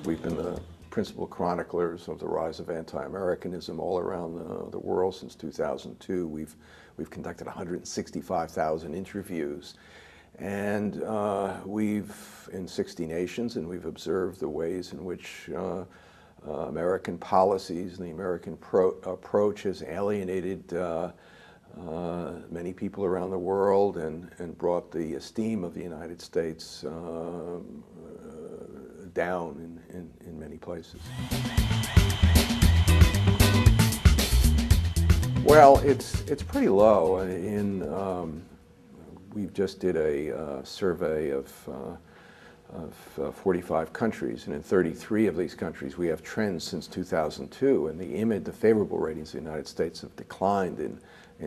We've been the principal chroniclers of the rise of anti-Americanism all around the world since 2002. We've conducted 165,000 interviews, and we've in 60 nations, and we've observed the ways in which American policies and the American approach has alienated many people around the world and brought the esteem of the United States down in many places. Well, it's pretty low. We just did a survey of 45 countries, and in 33 of these countries we have trends since 2002, and the favorable ratings of the United States have declined in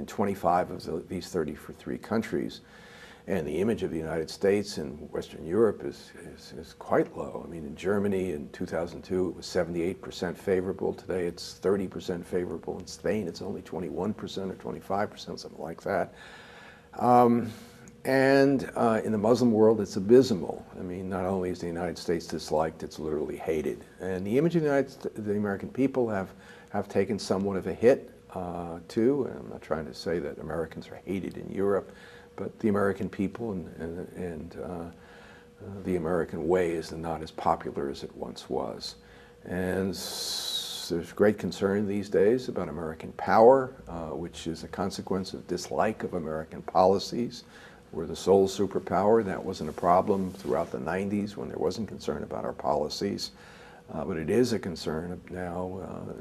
25 of these 33 countries. And the image of the United States in Western Europe is quite low. I mean, in Germany in 2002 it was 78% favorable. Today it's 30% favorable. In Spain it's only 21% or 25%, something like that. And in the Muslim world it's abysmal. I mean, not only is the United States disliked, it's literally hated. And the image of the American people have taken somewhat of a hit too. And I'm not trying to say that Americans are hated in Europe, but the American people and the American way is not as popular as it once was. And there's great concern these days about American power, which is a consequence of dislike of American policies. We're the sole superpower. That wasn't a problem throughout the 90s when there wasn't concern about our policies. But it is a concern now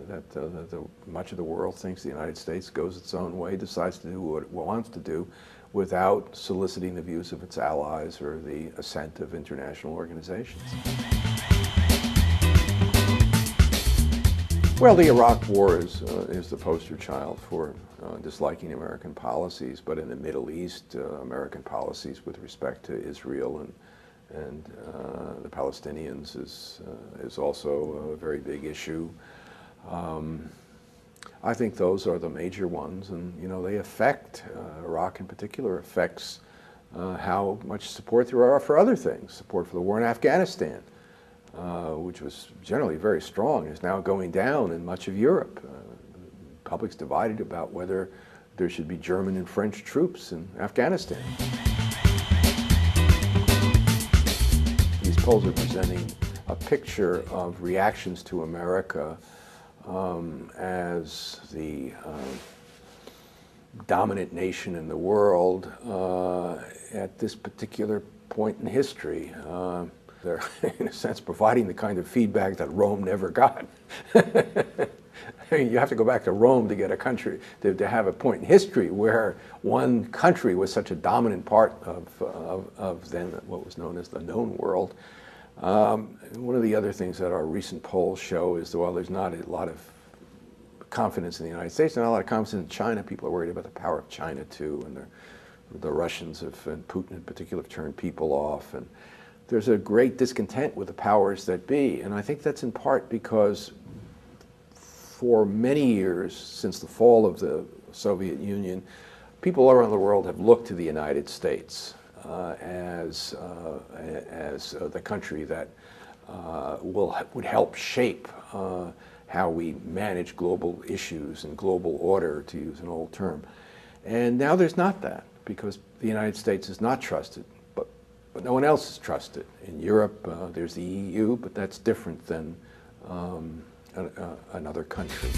that much of the world thinks the United States goes its own way, decides to do what it wants to do without soliciting the views of its allies or the assent of international organizations. Well, the Iraq War is the poster child for disliking American policies, but in the Middle East, American policies with respect to Israel and the Palestinians is also a very big issue. I think those are the major ones, and they affect, Iraq in particular affects how much support there are for other things. Support for the war in Afghanistan, which was generally very strong, is now going down in much of Europe. The public's divided about whether there should be German and French troops in Afghanistan. These polls are presenting a picture of reactions to America as the dominant nation in the world at this particular point in history. They're, in a sense, providing the kind of feedback that Rome never got. I mean, you have to go back to Rome to get a country, to have a point in history where one country was such a dominant part of then what was known as the known world. One of the other things that our recent polls show is that while there's not a lot of confidence in the United States, not a lot of confidence in China, people are worried about the power of China too, and the Russians and Putin in particular have turned people off. And there's a great discontent with the powers that be, and I think that's in part because for many years since the fall of the Soviet Union, people around the world have looked to the United States as the country that would help shape how we manage global issues and global order, to use an old term. And now there's not that, because the United States is not trusted, but no one else is trusted. In Europe, there's the EU, but that's different than another country.